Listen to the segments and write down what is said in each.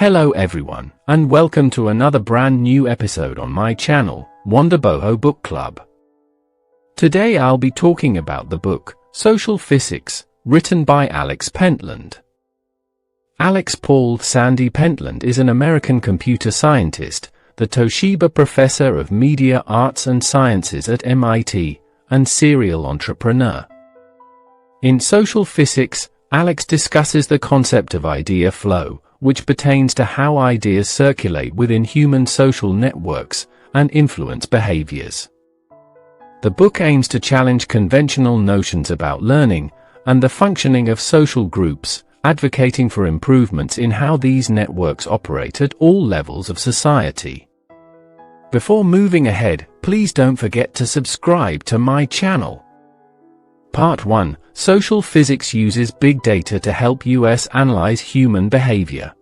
Hello everyone, and welcome to another brand new episode on my channel, Bohemian Book Club. Today I'll be talking about the book, Social Physics, written by Alex Pentland. Alex Paul Sandy Pentland is an American computer scientist, the Toshiba Professor of Media Arts and Sciences at MIT, and serial entrepreneur. In Social Physics, Alex discusses the concept of idea flow, which pertains to how ideas circulate within human social networks and influence behaviors. The book aims to challenge conventional notions about learning and the functioning of social groups, advocating for improvements in how these networks operate at all levels of society. Before moving ahead, please don't forget to subscribe to my channel. Part 1. Social Physics uses big data to help us analyze human behavior.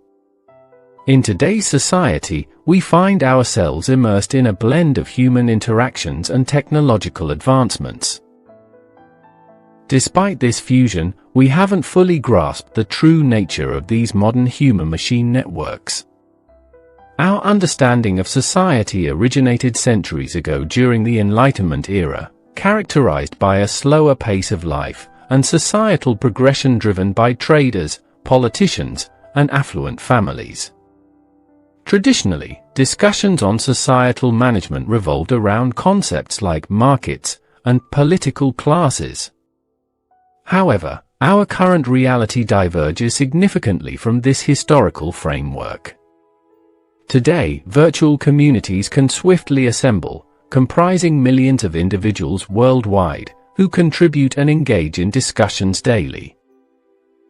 In today's society, we find ourselves immersed in a blend of human interactions and technological advancements. Despite this fusion, we haven't fully grasped the true nature of these modern human-machine networks. Our understanding of society originated centuries ago during the Enlightenment era, characterized by a slower pace of life and societal progression driven by traders, politicians, and affluent families. Traditionally, discussions on societal management revolved around concepts like markets and political classes. However, our current reality diverges significantly from this historical framework. Today, virtual communities can swiftly assemble, comprising millions of individuals worldwide, who contribute and engage in discussions daily.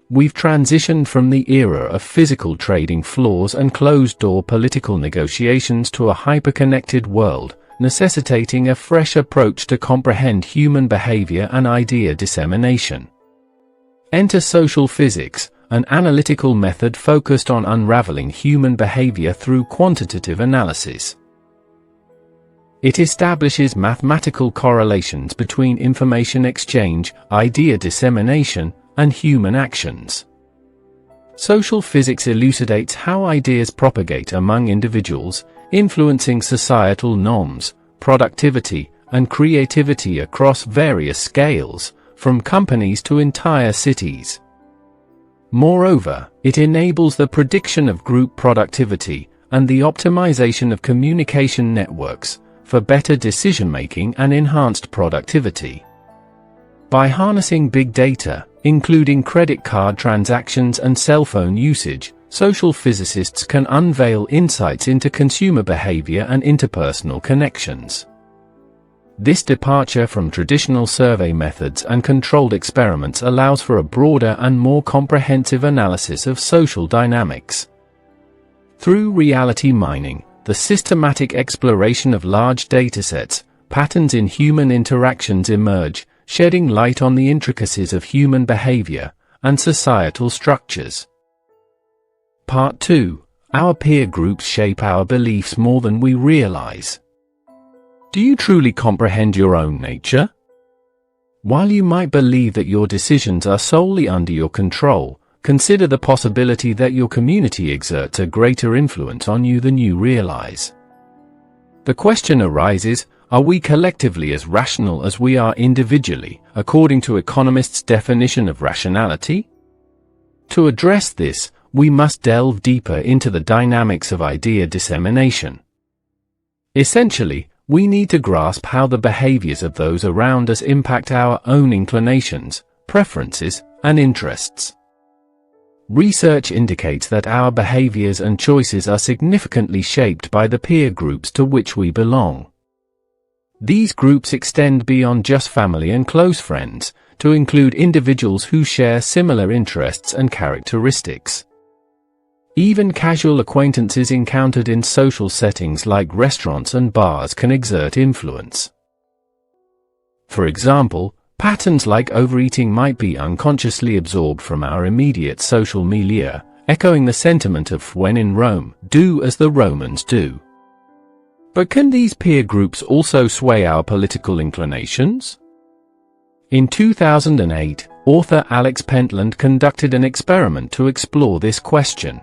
We've transitioned from the era of physical trading floors and closed-door political negotiations to a hyper-connected world, necessitating a fresh approach to comprehend human behavior and idea dissemination. Enter social physics, an analytical method focused on unraveling human behavior through quantitative analysis. It establishes mathematical correlations between information exchange, idea dissemination, and human actions. Social physics elucidates how ideas propagate among individuals, influencing societal norms, productivity, and creativity across various scales, from companies to entire cities. Moreover, it enables the prediction of group productivity and the optimization of communication networks, for better decision-making and enhanced productivity. By harnessing big data, including credit card transactions and cell phone usage, social physicists can unveil insights into consumer behavior and interpersonal connections. This departure from traditional survey methods and controlled experiments allows for a broader and more comprehensive analysis of social dynamics. Through reality mining, the systematic exploration of large datasets, patterns in human interactions emerge, shedding light on the intricacies of human behavior and societal structures. Part 2. Our peer groups shape our beliefs more than we realize. Do you truly comprehend your own nature? While you might believe that your decisions are solely under your control, consider the possibility that your community exerts a greater influence on you than you realize. The question arises, are we collectively as rational as we are individually, according to economists' definition of rationality? To address this, we must delve deeper into the dynamics of idea dissemination. Essentially, we need to grasp how the behaviors of those around us impact our own inclinations, preferences, and interests. Research indicates that our behaviors and choices are significantly shaped by the peer groups to which we belong. These groups extend beyond just family and close friends, to include individuals who share similar interests and characteristics. Even casual acquaintances encountered in social settings like restaurants and bars can exert influence. For example, patterns like overeating might be unconsciously absorbed from our immediate social milieu, echoing the sentiment of when in Rome, do as the Romans do. But can these peer groups also sway our political inclinations? In 2008, author Alex Pentland conducted an experiment to explore this question.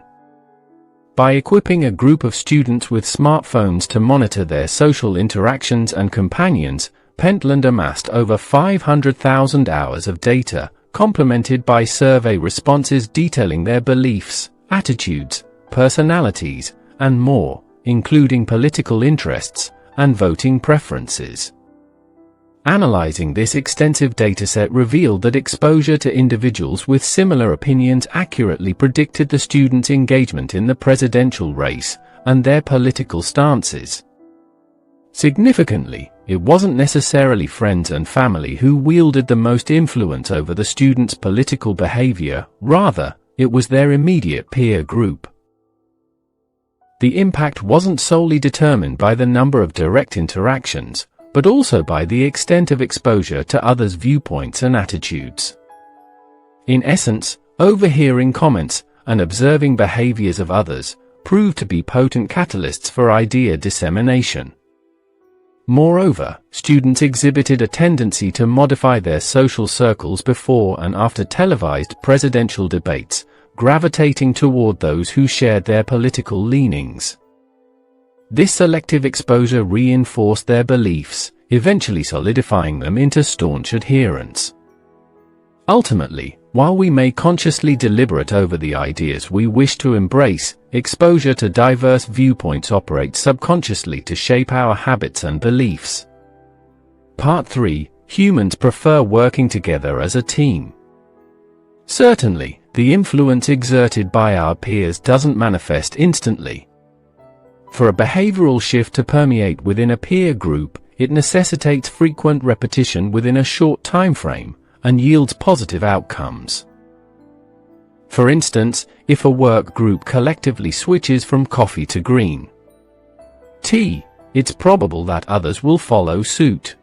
by equipping a group of students with smartphones to monitor their social interactions and companions, Pentland amassed over 500,000 hours of data, complemented by survey responses detailing their beliefs, attitudes, personalities, and more, including political interests and voting preferences. Analyzing this extensive dataset revealed that exposure to individuals with similar opinions accurately predicted the students' engagement in the presidential race and their political stances. Significantly, it wasn't necessarily friends and family who wielded the most influence over the students' political behavior, rather, it was their immediate peer group. The impact wasn't solely determined by the number of direct interactions, but also by the extent of exposure to others' viewpoints and attitudes. In essence, overhearing comments and observing behaviors of others proved to be potent catalysts for idea dissemination. Moreover, students exhibited a tendency to modify their social circles before and after televised presidential debates, gravitating toward those who shared their political leanings. This selective exposure reinforced their beliefs, eventually solidifying them into staunch adherents. Ultimately, while we may consciously deliberate over the ideas we wish to embrace, exposure to diverse viewpoints operates subconsciously to shape our habits and beliefs. Part 3. Humans prefer working together as a team. Certainly, the influence exerted by our peers doesn't manifest instantly. For a behavioral shift to permeate within a peer group, it necessitates frequent repetition within a short time frame, and yields positive outcomes. For instance, if a work group collectively switches from coffee to green tea, it's probable that others will follow suit.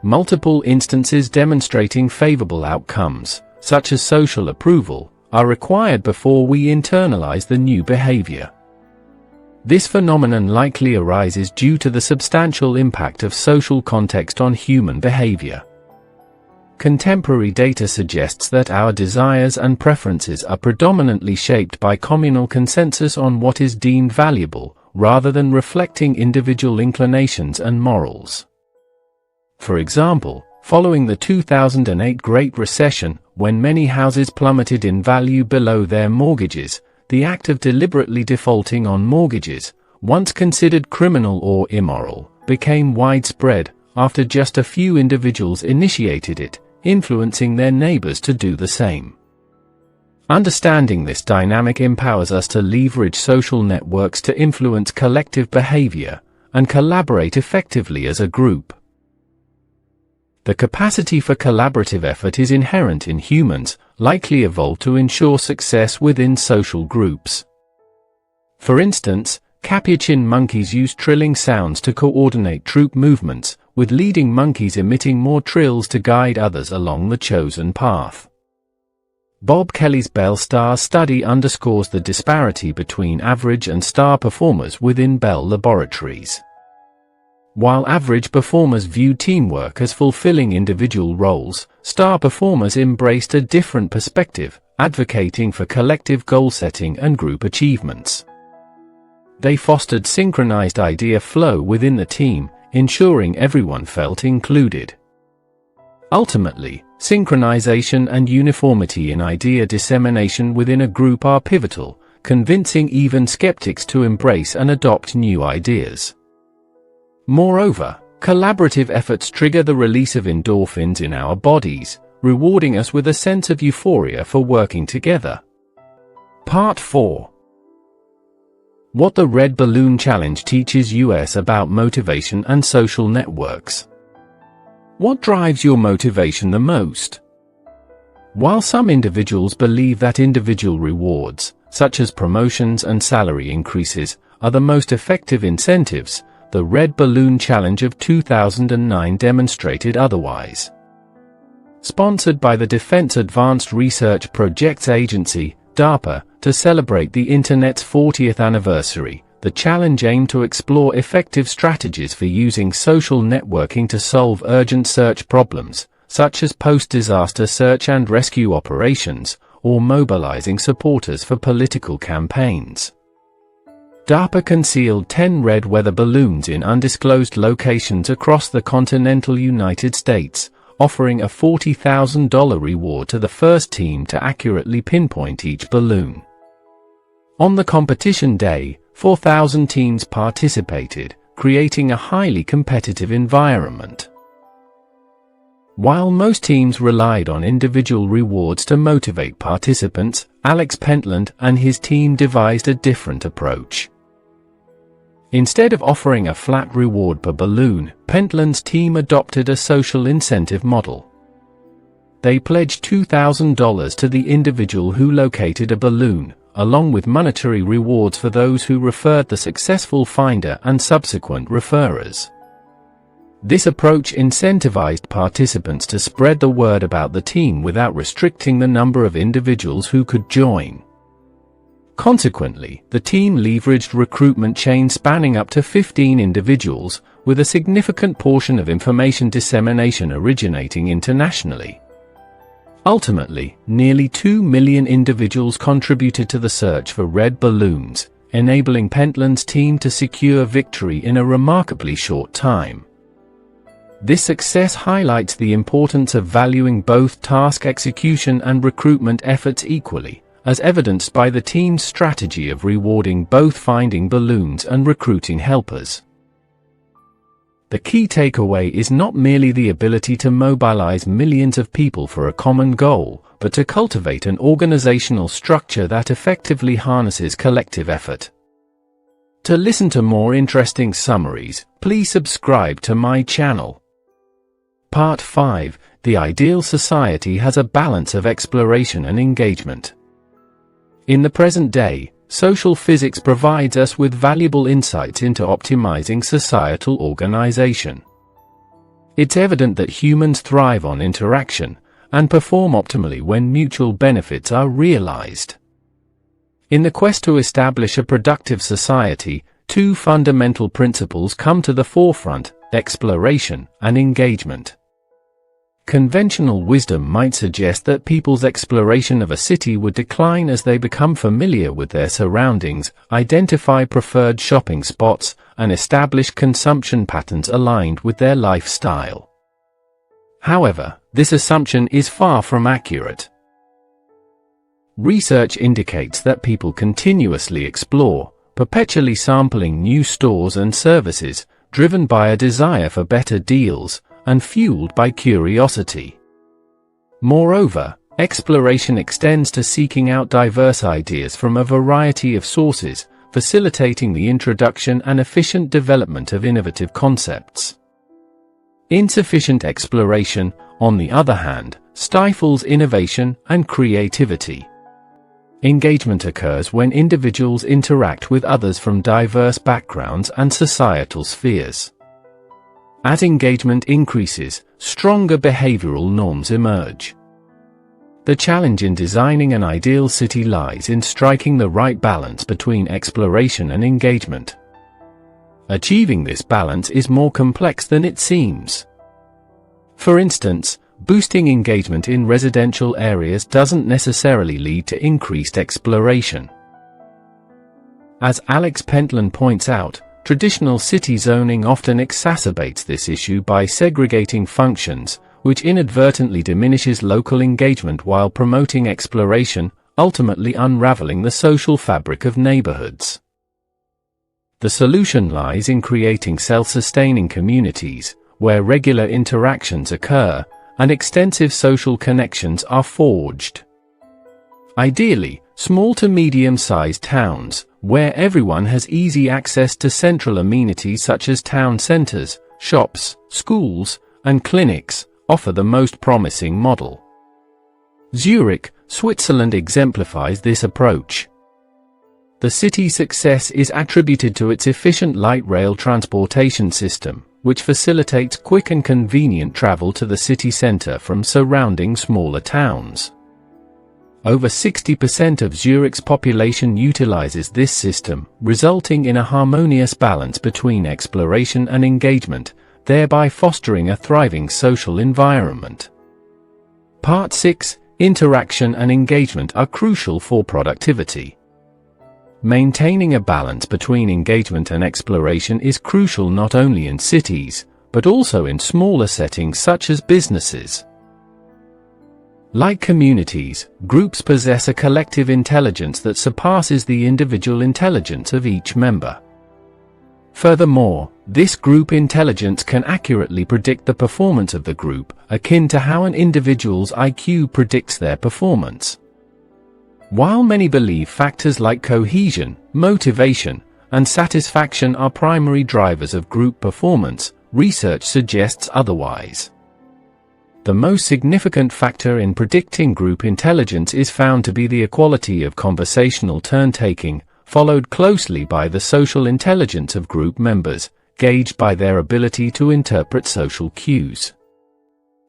Multiple instances demonstrating favorable outcomes, such as social approval, are required before we internalize the new behavior. This phenomenon likely arises due to the substantial impact of social context on human behavior. Contemporary data suggests that our desires and preferences are predominantly shaped by communal consensus on what is deemed valuable, rather than reflecting individual inclinations and morals. For example, following the 2008 Great Recession, when many houses plummeted in value below their mortgages, the act of deliberately defaulting on mortgages, once considered criminal or immoral, became widespread after just a few individuals initiated it, influencing their neighbors to do the same. Understanding this dynamic empowers us to leverage social networks to influence collective behavior and collaborate effectively as a group. The capacity for collaborative effort is inherent in humans, likely evolved to ensure success within social groups. For instance, capuchin monkeys use trilling sounds to coordinate troop movements, with leading monkeys emitting more trills to guide others along the chosen path. Bob Kelly's Bell Star study underscores the disparity between average and star performers within Bell Laboratories. While average performers viewed teamwork as fulfilling individual roles, star performers embraced a different perspective, advocating for collective goal setting and group achievements. They fostered synchronized idea flow within the team, ensuring everyone felt included. Ultimately, synchronization and uniformity in idea dissemination within a group are pivotal, convincing even skeptics to embrace and adopt new ideas. Moreover, collaborative efforts trigger the release of endorphins in our bodies, rewarding us with a sense of euphoria for working together. Part 4. What the Red Balloon Challenge teaches us about motivation and social networks. What drives your motivation the most? While some individuals believe that individual rewards, such as promotions and salary increases, are the most effective incentives, the Red Balloon Challenge of 2009 demonstrated otherwise. Sponsored by the Defense Advanced Research Projects Agency, DARPA, to celebrate the Internet's 40th anniversary, the challenge aimed to explore effective strategies for using social networking to solve urgent search problems, such as post-disaster search and rescue operations, or mobilizing supporters for political campaigns. DARPA concealed 10 red weather balloons in undisclosed locations across the continental United States, offering a $40,000 reward to the first team to accurately pinpoint each balloon. On the competition day, 4,000 teams participated, creating a highly competitive environment. While most teams relied on individual rewards to motivate participants, Alex Pentland and his team devised a different approach. Instead of offering a flat reward per balloon, Pentland's team adopted a social incentive model. They pledged $2,000 to the individual who located a balloon, along with monetary rewards for those who referred the successful finder and subsequent referrers. This approach incentivized participants to spread the word about the team without restricting the number of individuals who could join. Consequently, the team leveraged recruitment chains spanning up to 15 individuals, with a significant portion of information dissemination originating internationally. Ultimately, nearly 2 million individuals contributed to the search for red balloons, enabling Pentland's team to secure victory in a remarkably short time. This success highlights the importance of valuing both task execution and recruitment efforts equally, as evidenced by the team's strategy of rewarding both finding balloons and recruiting helpers. The key takeaway is not merely the ability to mobilize millions of people for a common goal, but to cultivate an organizational structure that effectively harnesses collective effort. To listen to more interesting summaries, please subscribe to my channel. Part 5. The ideal society has a balance of exploration and engagement. In the present day, social physics provides us with valuable insights into optimizing societal organization. It's evident that humans thrive on interaction and perform optimally when mutual benefits are realized. In the quest to establish a productive society, two fundamental principles come to the forefront: exploration and engagement. Conventional wisdom might suggest that people's exploration of a city would decline as they become familiar with their surroundings, identify preferred shopping spots, and establish consumption patterns aligned with their lifestyle. However, this assumption is far from accurate. Research indicates that people continuously explore, perpetually sampling new stores and services, driven by a desire for better deals, and fueled by curiosity. Moreover, exploration extends to seeking out diverse ideas from a variety of sources, facilitating the introduction and efficient development of innovative concepts. Insufficient exploration, on the other hand, stifles innovation and creativity. Engagement occurs when individuals interact with others from diverse backgrounds and societal spheres. As engagement increases, stronger behavioral norms emerge. The challenge in designing an ideal city lies in striking the right balance between exploration and engagement. Achieving this balance is more complex than it seems. For instance, boosting engagement in residential areas doesn't necessarily lead to increased exploration. As Alex Pentland points out, traditional city zoning often exacerbates this issue by segregating functions, which inadvertently diminishes local engagement while promoting exploration, ultimately unraveling the social fabric of neighborhoods. The solution lies in creating self-sustaining communities, where regular interactions occur, and extensive social connections are forged. Ideally, small to medium-sized towns, where everyone has easy access to central amenities such as town centers, shops, schools, and clinics, offer the most promising model. Zurich, Switzerland exemplifies this approach. The city's success is attributed to its efficient light rail transportation system, which facilitates quick and convenient travel to the city center from surrounding smaller towns. Over 60% of Zurich's population utilizes this system, resulting in a harmonious balance between exploration and engagement, thereby fostering a thriving social environment. Part 6. Interaction and engagement are crucial for productivity. Maintaining a balance between engagement and exploration is crucial not only in cities, but also in smaller settings such as businesses. Like communities, groups possess a collective intelligence that surpasses the individual intelligence of each member. Furthermore, this group intelligence can accurately predict the performance of the group, akin to how an individual's IQ predicts their performance. While many believe factors like cohesion, motivation, and satisfaction are primary drivers of group performance, research suggests otherwise. The most significant factor in predicting group intelligence is found to be the equality of conversational turn-taking, followed closely by the social intelligence of group members, gauged by their ability to interpret social cues.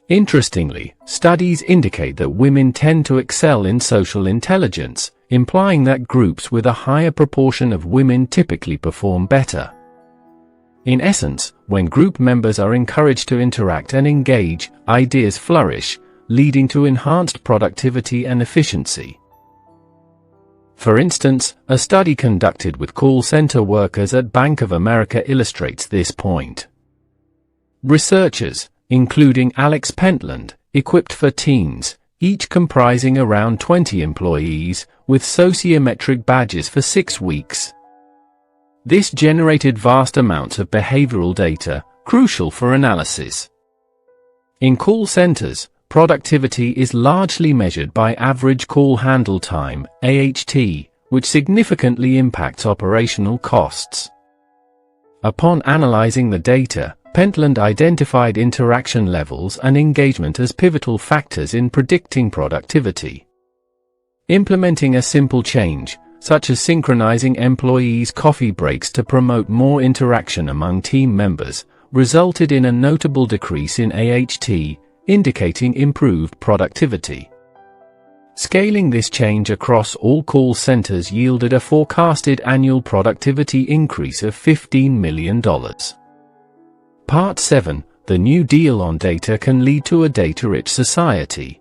Interestingly, studies indicate that women tend to excel in social intelligence, implying that groups with a higher proportion of women typically perform better. In essence, when group members are encouraged to interact and engage, ideas flourish, leading to enhanced productivity and efficiency. For instance, a study conducted with call center workers at Bank of America illustrates this point. Researchers, including Alex Pentland, equipped for teams, each comprising around 20 employees, with sociometric badges for 6 weeks. This generated vast amounts of behavioral data, crucial for analysis. In call centers, productivity is largely measured by average call handle time, AHT, which significantly impacts operational costs. Upon analyzing the data, Pentland identified interaction levels and engagement as pivotal factors in predicting productivity. Implementing a simple change, such as synchronizing employees' coffee breaks to promote more interaction among team members, resulted in a notable decrease in AHT, indicating improved productivity. Scaling this change across all call centers yielded a forecasted annual productivity increase of $15 million. Part 7. The New Deal on Data can lead to a data-rich society.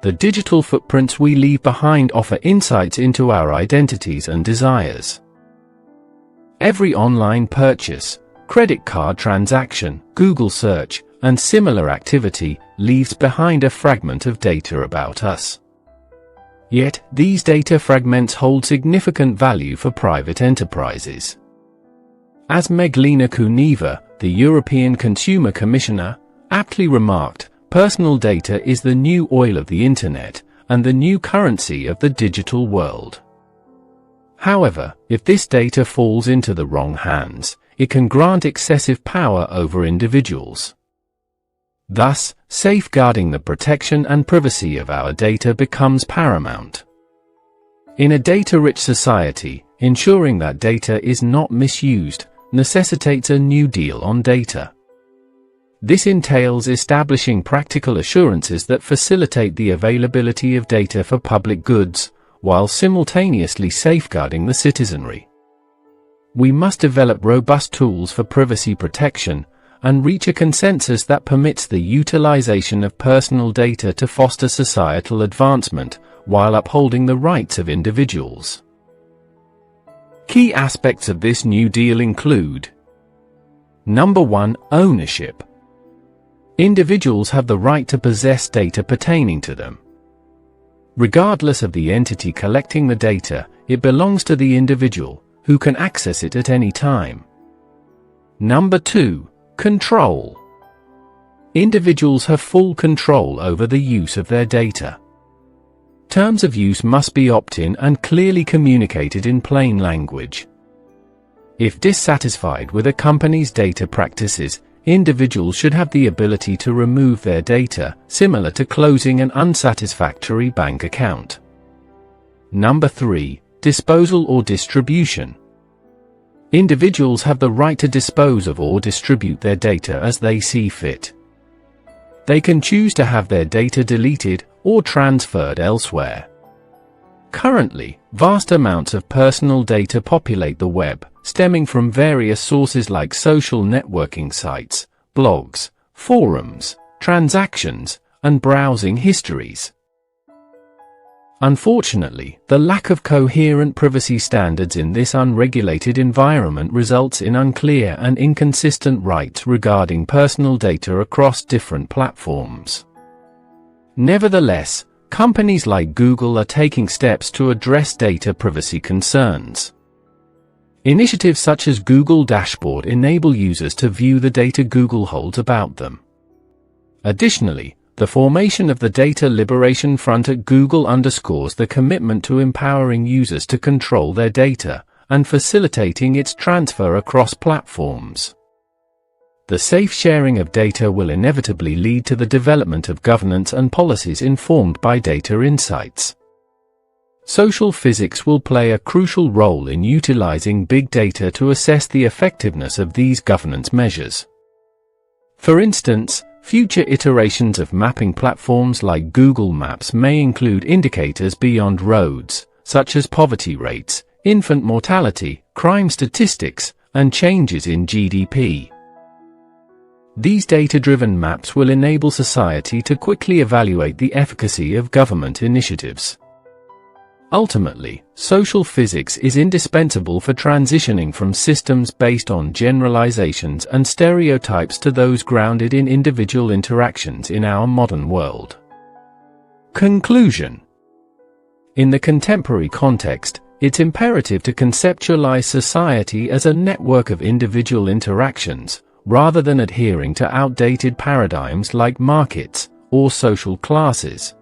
The digital footprints we leave behind offer insights into our identities and desires. Every online purchase, credit card transaction, Google search, and similar activity leaves behind a fragment of data about us. Yet, these data fragments hold significant value for private enterprises. As Meglena Kuneva, the European Consumer Commissioner, aptly remarked, personal data is the new oil of the Internet, and the new currency of the digital world. However, if this data falls into the wrong hands, it can grant excessive power over individuals. Thus, safeguarding the protection and privacy of our data becomes paramount. In a data-rich society, ensuring that data is not misused necessitates a new deal on data. This entails establishing practical assurances that facilitate the availability of data for public goods, while simultaneously safeguarding the citizenry. We must develop robust tools for privacy protection, and reach a consensus that permits the utilization of personal data to foster societal advancement, while upholding the rights of individuals. Key aspects of this new deal include: Number 1. Ownership. Individuals have the right to possess data pertaining to them. Regardless of the entity collecting the data, it belongs to the individual, who can access it at any time. Number 2. Control. Individuals have full control over the use of their data. Terms of use must be opt-in and clearly communicated in plain language. If dissatisfied with a company's data practices, individuals should have the ability to remove their data, similar to closing an unsatisfactory bank account. Number 3. Disposal or distribution. Individuals have the right to dispose of or distribute their data as they see fit. They can choose to have their data deleted or transferred elsewhere. Currently, vast amounts of personal data populate the web, stemming from various sources like social networking sites, blogs, forums, transactions, and browsing histories. Unfortunately, the lack of coherent privacy standards in this unregulated environment results in unclear and inconsistent rights regarding personal data across different platforms. Nevertheless, companies like Google are taking steps to address data privacy concerns. Initiatives such as Google Dashboard enable users to view the data Google holds about them. Additionally, the formation of the Data Liberation Front at Google underscores the commitment to empowering users to control their data and facilitating its transfer across platforms. The safe sharing of data will inevitably lead to the development of governance and policies informed by data insights. Social physics will play a crucial role in utilizing big data to assess the effectiveness of these governance measures. For instance, future iterations of mapping platforms like Google Maps may include indicators beyond roads, such as poverty rates, infant mortality, crime statistics, and changes in GDP. These data-driven maps will enable society to quickly evaluate the efficacy of government initiatives. Ultimately, social physics is indispensable for transitioning from systems based on generalizations and stereotypes to those grounded in individual interactions in our modern world. Conclusion. In the contemporary context, it's imperative to conceptualize society as a network of individual interactions, rather than adhering to outdated paradigms like markets or social classes.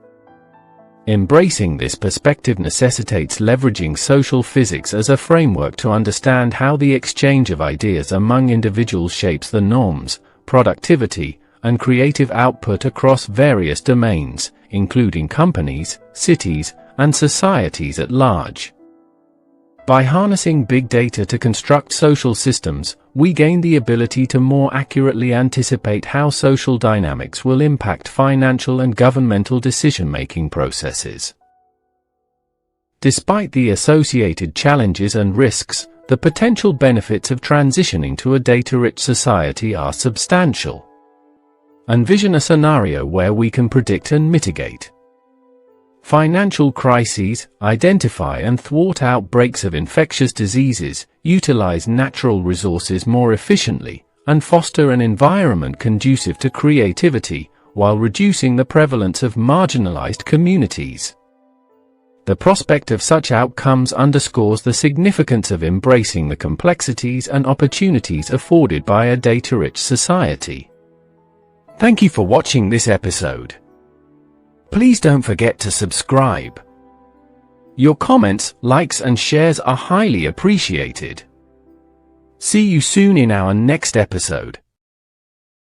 Embracing this perspective necessitates leveraging social physics as a framework to understand how the exchange of ideas among individuals shapes the norms, productivity, and creative output across various domains, including companies, cities, and societies at large. By harnessing big data to construct social systems, we gain the ability to more accurately anticipate how social dynamics will impact financial and governmental decision-making processes. Despite the associated challenges and risks, the potential benefits of transitioning to a data-rich society are substantial. Envision a scenario where we can predict and mitigate financial crises, identify and thwart outbreaks of infectious diseases, utilize natural resources more efficiently, and foster an environment conducive to creativity, while reducing the prevalence of marginalized communities. The prospect of such outcomes underscores the significance of embracing the complexities and opportunities afforded by a data-rich society. Thank you for watching this episode. Please don't forget to subscribe. Your comments, likes, and shares are highly appreciated. See you soon in our next episode.